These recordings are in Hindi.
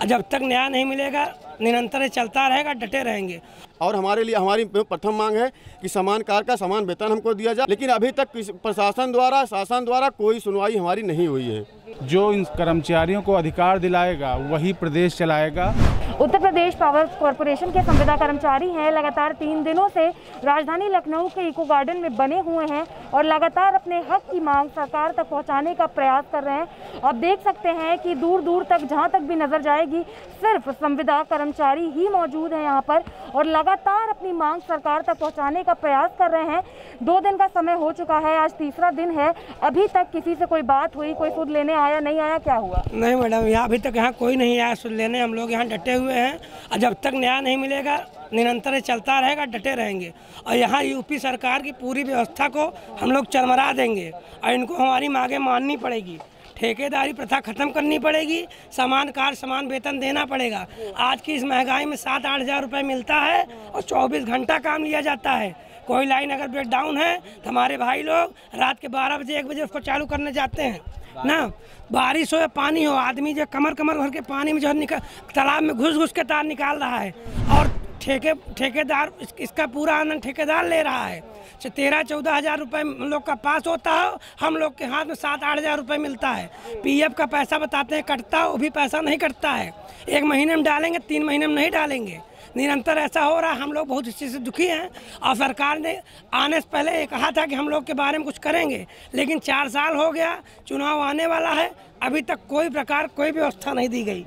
और जब तक न्याय नहीं मिलेगा निरंतर चलता रहेगा, डटे रहेंगे। और हमारे लिए हमारी प्रथम मांग है कि समान कार्य का समान वेतन हमको दिया जाए, लेकिन अभी तक प्रशासन द्वारा शासन द्वारा कोई सुनवाई हमारी नहीं हुई है। जो इन कर्मचारियों को अधिकार दिलाएगा वही प्रदेश चलाएगा। उत्तर प्रदेश पावर कॉरपोरेशन के संविदा कर्मचारी हैं, लगातार 3 दिनों से राजधानी लखनऊ के इको गार्डन में बने हुए हैं और लगातार अपने हक की मांग सरकार तक पहुंचाने का प्रयास कर रहे हैं। आप देख सकते हैं कि दूर दूर तक जहां तक भी नजर जाएगी सिर्फ संविदा कर्मचारी ही मौजूद हैं यहाँ पर और लगातार अपनी मांग सरकार तक पहुँचाने का प्रयास कर रहे हैं। 2 दिन का समय हो चुका है, आज तीसरा दिन है, अभी तक किसी से कोई बात हुई, कोई सुध लेने आया नहीं आया, क्या हुआ? नहीं मैडम, यहाँ अभी तक यहाँ कोई नहीं आया सुध लेने। हम लोग यहाँ डटे हुए हैं और जब तक न्याय नहीं मिलेगा निरंतर चलता रहेगा, डटे रहेंगे। और यहाँ यूपी सरकार की पूरी व्यवस्था को हम लोग चरमरा देंगे और इनको हमारी मांगें माननी पड़ेगी। ठेकेदारी प्रथा खत्म करनी पड़ेगी, समान कार्य समान वेतन देना पड़ेगा। आज की इस महंगाई में 7-8 हज़ार रुपये मिलता है और 24 घंटा काम लिया जाता है। कोई लाइन अगर ब्रेक डाउन है तो हमारे भाई लोग रात के 12 बजे 1 बजे उसको चालू करने जाते हैं ना। बारिश हो या पानी हो, आदमी जो कमर भर के पानी में जो निकल तालाब में घुस के तार निकाल रहा है और ठेकेदार इसका पूरा आनंद ठेकेदार ले रहा है। 13-14 हज़ार रुपये हम लोग का पास होता है, हम लोग के हाथ में 7-8 हज़ार रुपये मिलता है। पीएफ का पैसा बताते हैं कटता है, वो भी पैसा नहीं कटता है। 1 महीने में डालेंगे, 3 महीने में नहीं डालेंगे। निरंतर ऐसा हो रहा है। हम लोग बहुत इस चीज़ से दुखी हैं और सरकार ने आने से पहले ये कहा था कि हम लोग के बारे में कुछ करेंगे, लेकिन 4 साल हो गया, चुनाव आने वाला है, अभी तक कोई प्रकार कोई व्यवस्था नहीं दी गई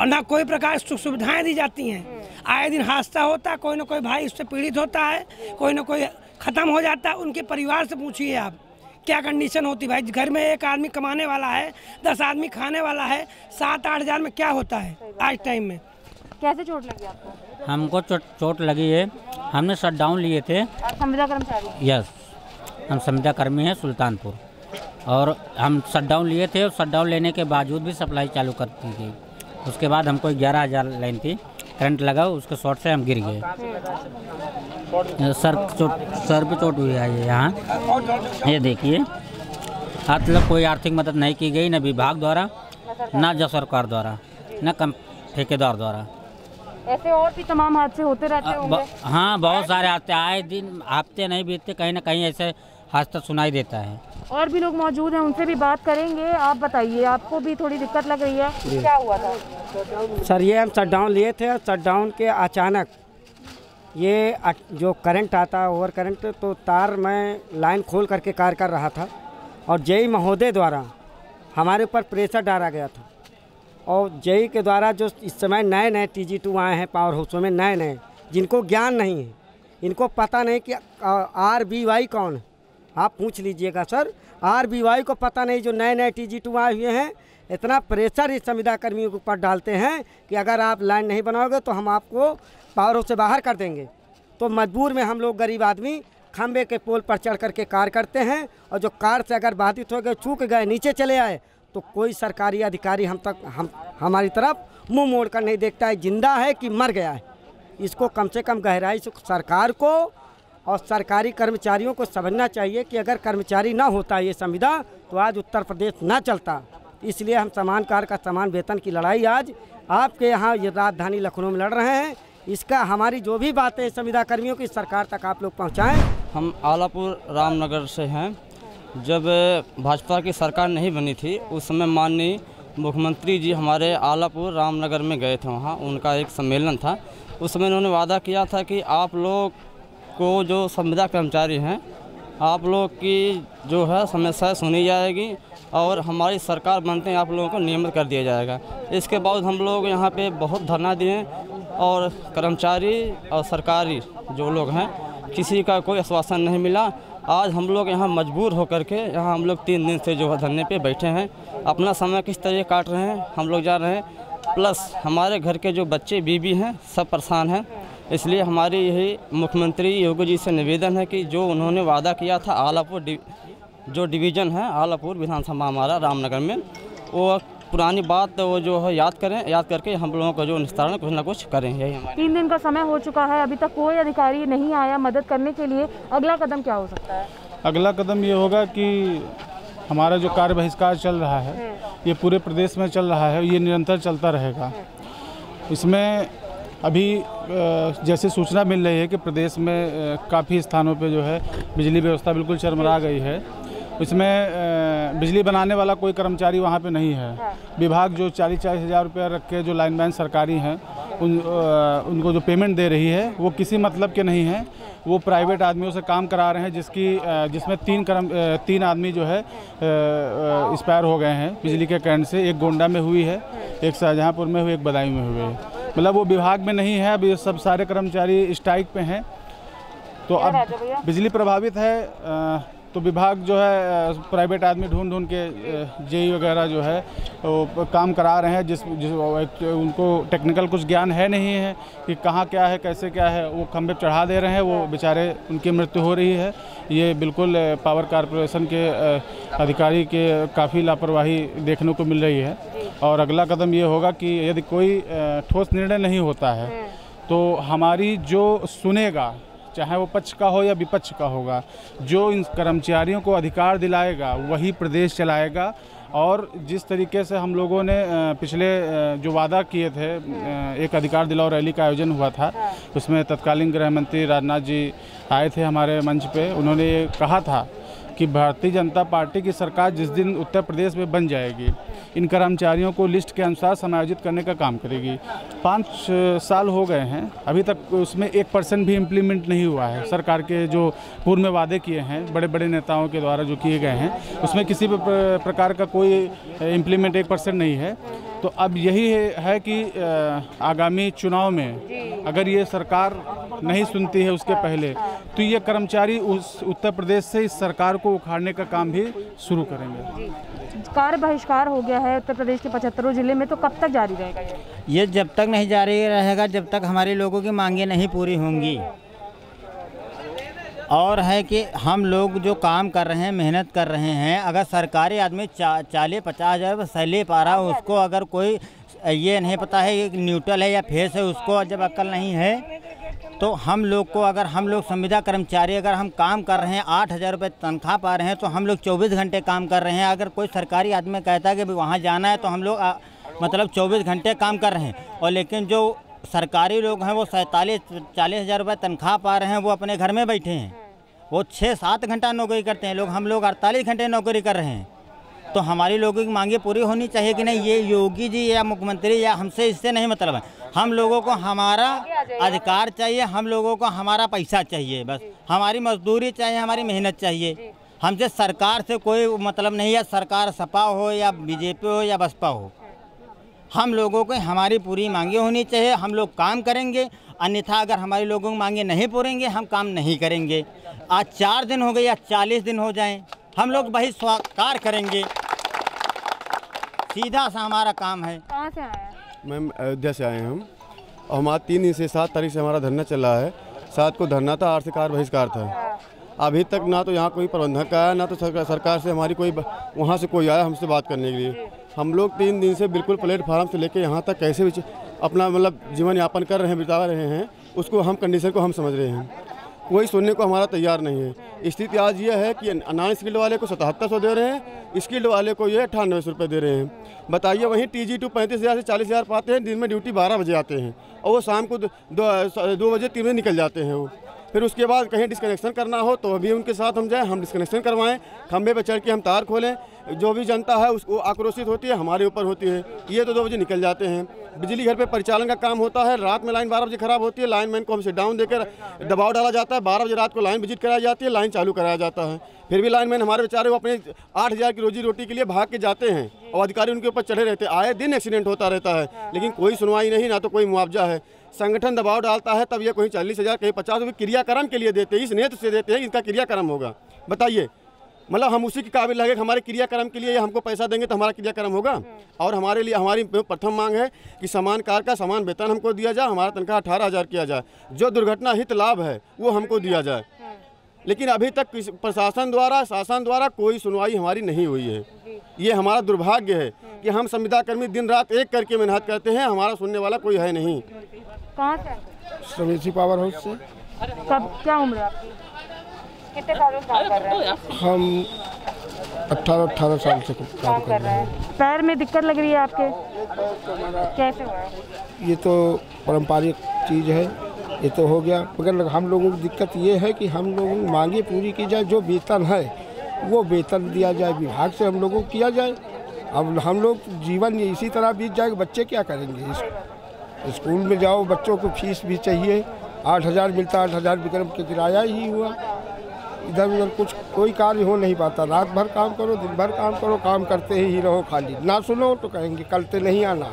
और ना कोई प्रकार सुख सुविधाएँ दी जाती हैं। आए दिन हादसा होता है, कोई ना कोई भाई इससे पीड़ित होता है, कोई ना कोई ख़त्म हो जाता है। उनके परिवार से पूछिए आप क्या कंडीशन होती भाई। घर में 1 आदमी कमाने वाला है, 10 आदमी खाने वाला है, 7-8 हज़ार में क्या होता है आज टाइम में। कैसे चोट लगी आपको? हमको चोट लगी है, हमने शट डाउन लिए थे। आप संविदा कर्मचारी? यस, हम संविदा कर्मी हैं सुल्तानपुर और हम शट डाउन लिए थे और शट डाउन लेने के बावजूद भी सप्लाई चालू करती थी। उसके बाद हमको 11 हज़ार लाइन थी, करंट लगा, उसके शॉर्ट से हम गिर गए। सर पे चोट हुई है यहाँ, ये देखिए। मतलब कोई आर्थिक मदद नहीं की गई, न विभाग द्वारा, न जो सरकार द्वारा, न कम ठेकेदार द्वारा। ऐसे और भी तमाम हादसे होते रहते होंगे? हाँ, बहुत सारे आते, आए दिन हफ्ते नहीं बीतते कहीं ना कहीं ऐसे हादसा सुनाई देता है। और भी लोग मौजूद हैं, उनसे भी बात करेंगे। आप बताइए, आपको भी थोड़ी दिक्कत लग रही है, क्या हुआ था? सर ये हम शट डाउन लिए थे और शट डाउन के अचानक ये जो करंट आता है ओवर करंट, तो तार में लाइन खोल करके कार्य कर रहा था और जेई महोदय द्वारा हमारे ऊपर प्रेशर डाला गया था और जेई के द्वारा जो इस समय नए TG2 आए हैं पावर हाउसों में, नए जिनको ज्ञान नहीं है, इनको पता नहीं कि RBY कौन है। आप पूछ लीजिएगा सर, RBY को पता नहीं। जो नए TG2 आए हुए हैं, इतना प्रेशर इस संविदा कर्मियों के ऊपर डालते हैं कि अगर आप लाइन नहीं बनाओगे तो हम आपको पावर हाउस से बाहर कर देंगे। तो मजबूर में हम लोग गरीब आदमी खंबे के पोल पर चढ़ करके कार्य करते हैं और जो कार से अगर बाधित हो गए, चूक गए, नीचे चले आए, तो कोई सरकारी अधिकारी हमारी तरफ मुंह मोड़ कर नहीं देखता है, जिंदा है कि मर गया है। इसको कम से कम गहराई से सरकार को और सरकारी कर्मचारियों को समझना चाहिए कि अगर कर्मचारी ना होता ये संविदा तो आज उत्तर प्रदेश ना चलता। इसलिए हम समान कार्य का समान वेतन की लड़ाई आज आपके यहाँ ये राजधानी लखनऊ में लड़ रहे हैं। इसका हमारी जो भी बातें संविदा कर्मियों की सरकार तक आप लोग पहुँचाएँ। हम आलापुर रामनगर से हैं। जब भाजपा की सरकार नहीं बनी थी उस समय माननीय मुख्यमंत्री जी हमारे आलापुर रामनगर में गए थे, वहाँ उनका एक सम्मेलन था। उस समय उन्होंने वादा किया था कि आप लोग को जो संविदा कर्मचारी हैं, आप लोग की जो है समस्या सुनी जाएगी और हमारी सरकार बनते हैं आप लोगों को नियमित कर दिया जाएगा। इसके बाद हम लोग यहाँ पे बहुत धरना दिए और कर्मचारी और सरकारी जो लोग हैं किसी का कोई आश्वासन नहीं मिला। आज हम लोग यहाँ मजबूर होकर के यहाँ हम लोग 3 दिन से जो है धरने पे बैठे हैं, अपना समय किस तरह काट रहे हैं हम लोग जा रहे हैं। प्लस हमारे घर के जो बच्चे बीबी हैं सब परेशान हैं। इसलिए हमारी यही मुख्यमंत्री योगी जी से निवेदन है कि जो उन्होंने वादा किया था आलापुर जो डिवीज़न है आलापुर विधानसभा हमारा रामनगर में, वो पुरानी बात वो जो है याद करें, याद करके हम लोगों का जो निस्तारण कुछ ना कुछ करें। यही हमारे 3 दिन का समय हो चुका है, अभी तक कोई अधिकारी नहीं आया मदद करने के लिए। अगला कदम क्या हो सकता है? अगला कदम ये होगा कि हमारा जो कार्य बहिष्कार चल रहा है ये पूरे प्रदेश में चल रहा है, ये निरंतर चलता रहेगा। इसमें अभी जैसे सूचना मिल रही है कि प्रदेश में काफ़ी स्थानों पे जो है बिजली व्यवस्था बिल्कुल चरमरा गई है। इसमें बिजली बनाने वाला कोई कर्मचारी वहाँ पे नहीं है। विभाग जो 40-40 हज़ार रुपये रख के जो लाइनमैन सरकारी हैं उनको जो पेमेंट दे रही है वो किसी मतलब के नहीं है। वो प्राइवेट आदमियों से काम करा रहे हैं जिसमें 3 आदमी जो है एक्सपायर हो गए हैं बिजली के करंट से। एक गोंडा में हुई है, एक शाहजहाँपुर में हुई, एक बदायूं में हुई है। मतलब वो विभाग में नहीं है। अब ये सब सारे कर्मचारी स्ट्राइक पे हैं, तो अब बिजली प्रभावित है। तो विभाग जो है प्राइवेट आदमी ढूंढ के जेई वगैरह जो है वो काम करा रहे हैं जिस उनको टेक्निकल कुछ ज्ञान है नहीं है कि कहाँ क्या है कैसे क्या है, वो खंभे चढ़ा दे रहे हैं, वो बेचारे उनकी मृत्यु हो रही है। ये बिल्कुल पावर कॉरपोरेशन के अधिकारी के काफ़ी लापरवाही देखने को मिल रही है। और अगला कदम ये होगा कि यदि कोई ठोस निर्णय नहीं होता है तो हमारी जो सुनेगा, चाहे वो पक्ष का हो या विपक्ष का होगा, जो इन कर्मचारियों को अधिकार दिलाएगा वही प्रदेश चलाएगा। और जिस तरीके से हम लोगों ने पिछले जो वादा किए थे, एक अधिकार दिलाओ रैली का आयोजन हुआ था, उसमें तत्कालीन गृह मंत्री राजनाथ जी आए थे हमारे मंच पे। उन्होंने ये कहा था कि भारतीय जनता पार्टी की सरकार जिस दिन उत्तर प्रदेश में बन जाएगी, इन कर्मचारियों को लिस्ट के अनुसार समायोजित करने का काम करेगी। 5 साल हो गए हैं, अभी तक उसमें 1% भी इम्प्लीमेंट नहीं हुआ है। सरकार के जो पूर्व में वादे किए हैं बड़े बड़े नेताओं के द्वारा जो किए गए हैं, उसमें किसी भी प्रकार का कोई इम्प्लीमेंट 1% नहीं है। तो अब यही है कि आगामी चुनाव में अगर ये सरकार नहीं सुनती है उसके पहले, तो ये कर्मचारी उस उत्तर प्रदेश से इस सरकार को उखाड़ने का काम भी शुरू करेंगे। कार्य बहिष्कार हो गया है उत्तर प्रदेश के 75 जिले में, तो कब तक जारी रहेगा ये? जब तक नहीं जारी रहेगा जब तक हमारे लोगों की मांगें नहीं पूरी होंगी। और है कि हम लोग जो काम कर रहे हैं, मेहनत कर रहे हैं, अगर सरकारी आदमी 40-50 हज़ार सैलरी पा रहा है, उसको अगर कोई ये नहीं पता है कि न्यूट्रल है या फेस है, उसको जब अक्ल नहीं है, तो हम लोग को, अगर हम लोग संविदा कर्मचारी अगर हम काम कर रहे हैं, 8,000 रुपये तनख्वाह पा रहे हैं, तो हम लोग 24 घंटे काम कर रहे हैं। अगर कोई सरकारी आदमी कहता है कि वहाँ जाना है, तो हम लोग मतलब 24 घंटे काम कर रहे हैं। और लेकिन जो सरकारी लोग हैं वो 40 हज़ार रुपये तनख्वाह पा रहे हैं, वो अपने घर में बैठे हैं, वो 6-7 घंटा नौकरी करते हैं। हम लोग 48 घंटे नौकरी कर रहे हैं। तो हमारी लोगों की मांगें पूरी होनी चाहिए कि नहीं। ये योगी जी या मुख्यमंत्री या हमसे इससे नहीं मतलब है। हम लोगों को हमारा अधिकार चाहिए, हम लोगों को हमारा पैसा चाहिए, बस हमारी मजदूरी चाहिए, हमारी मेहनत चाहिए। हमसे सरकार से कोई मतलब नहीं है, सरकार सपा हो या बीजेपी हो या बसपा हो। हम लोगों को हमारी पूरी मांगें होनी चाहिए, हम लोग काम करेंगे। अन्यथा अगर हमारे लोगों की मांगें नहीं पूरेंगे, हम काम नहीं करेंगे। आज 4 दिन हो गए या 40 दिन हो जाएं, हम लोग बहिष्कार करेंगे। सीधा सा हमारा काम है। कहाँ से आए? मैम अयोध्या से आए हैं हम, और हमारा 3 दिन से 7 तारीख से हमारा धरना चल रहा है। 7 को धरना था, 8 से कार्य बहिष्कार था। अभी तक ना तो यहाँ कोई प्रबंधक आया, ना तो सरकार से हमारी कोई वहाँ से कोई आया हमसे बात करने के लिए। हम लोग 3 दिन से बिल्कुल प्लेटफार्म से लेके यहाँ तक कैसे भी अपना मतलब जीवन यापन कर रहे हैं, बिता रहे हैं, उसको हम कंडीशन को हम समझ रहे हैं। कोई सुनने को हमारा तैयार नहीं है। स्थिति आज ये है कि नॉन स्किल्ड वाले को 7700 दे रहे हैं, स्किल्ड वाले को ये 9800 रुपये दे रहे हैं। बताइए, वहीं TG2 35,000 से 40,000 पाते हैं, दिन में ड्यूटी 12 बजे आते हैं, और वो शाम को 2 बजे 3 बजे निकल जाते हैं। वो फिर उसके बाद कहीं डिस्कनेक्शन करना हो तो अभी उनके साथ हम जाएं, हम डिस्कनेक्शन करवाएं, खंभे पर चढ़ के हम तार खोलें। जो भी जनता है उसको आक्रोशित होती है, हमारे ऊपर होती है। ये तो 2 बजे निकल जाते हैं। बिजली घर पे परिचालन का काम होता है, रात में लाइन 12 बजे खराब होती है, लाइनमैन को हमसे डाउन देकर दबाव डाला जाता है। 12 बजे रात को लाइन विजिट कराई जाती है, लाइन चालू कराया जाता है। फिर भी लाइनमैन हमारे बेचारे वो अपने 8,000 की रोजी रोटी के लिए भाग के जाते हैं, और अधिकारी उनके ऊपर चढ़े रहते हैं। आए दिन एक्सीडेंट होता रहता है, लेकिन कोई सुनवाई नहीं, ना तो कोई मुआवजा है। संगठन दबाव डालता है, तब ये कोई 40,000 कहीं 50 रुपये क्रियाक्रम के लिए देते हैं। इस नेत्र से देते हैं, इनका क्रियाक्रम होगा। बताइए, मतलब हम उसी के काबिल लगे कि हमारे क्रियाक्रम के लिए हमको पैसा देंगे तो हमारा क्रियाक्रम होगा। और हमारे लिए हमारी प्रथम मांग है कि समान कार्य का समान वेतन हमको दिया जाए, हमारा तनख्वाह 18,000 किया जाए, जो दुर्घटना हित लाभ है वो हमको दिया जाए। लेकिन अभी तक प्रशासन द्वारा, शासन द्वारा कोई सुनवाई हमारी नहीं हुई है। ये हमारा दुर्भाग्य है कि हम संविदा कर्मी दिन रात एक करके मेहनत करते हैं, हमारा सुनने वाला कोई है नहीं। कहाँ से? समेसी पावर हाउस से। कब, क्या उम्र है आपकी? कितने सालों से काम कर रहे हैं? हम 18 साल से काम कर रहे हैं। पैर में दिक्कत लग रही है आपके, कैसे हुआ? ये तो पारंपरिक चीज़ है, ये तो हो गया, मगर हम लोगों की दिक्कत ये है कि हम लोगों की मांगे पूरी की जाए, जो वेतन है वो वेतन दिया जाए, विभाग से हम लोगों को किया जाए। अब हम लोग जीवन इसी तरह बीत जाएगा, बच्चे क्या करेंगे? स्कूल में जाओ, बच्चों को फीस भी चाहिए, 8,000 मिलता, 8,000 विक्रम के किराया ही हुआ, इधर उधर कुछ कोई कार्य हो नहीं पाता। रात भर काम करो, दिन भर काम करो, काम करते ही रहो, खाली ना सुनो तो कहेंगे कल से नहीं आना।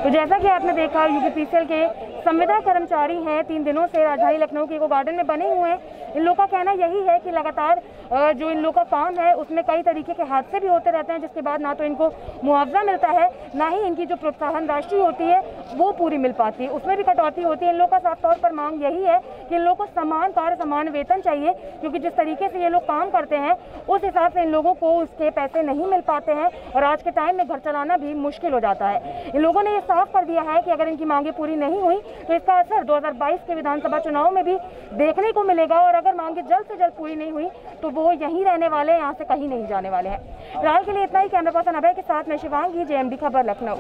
तो जैसा कि आपने देखा, यूपीपीसीएल के संविदा कर्मचारी हैं, 3 दिनों से राजधानी लखनऊ के इको गार्डन में बने हुए हैं। इन लोगों का कहना यही है कि लगातार जो इन लोगों का काम है उसमें कई तरीके के हादसे भी होते रहते हैं, जिसके बाद ना तो इनको मुआवजा मिलता है, ना ही इनकी जो प्रोत्साहन राशि होती है वो पूरी मिल पाती है, उसमें भी कटौती होती है। इन लोगों का साफ तौर पर मांग यही है कि इन लोगों को समान कार्य समान वेतन चाहिए, क्योंकि जिस तरीके से ये लोग काम करते हैं उस हिसाब से इन लोगों को उसके पैसे नहीं मिल पाते हैं और आज के टाइम में घर चलाना भी मुश्किल हो जाता है। इन लोगों ने ये साफ कर दिया है कि अगर इनकी मांगे पूरी नहीं हुई तो इसका असर 2022 के विधानसभा चुनाव में भी देखने को मिलेगा, और अगर मांगे जल्द से जल्द पूरी नहीं हुई तो वो यहीं रहने वाले हैं, यहाँ से कहीं नहीं जाने वाले हैं। फिलहाल के लिए इतना ही। कैमरा पर्सन अभय के साथ मैं शिवांगी, JMD खबर लखनऊ।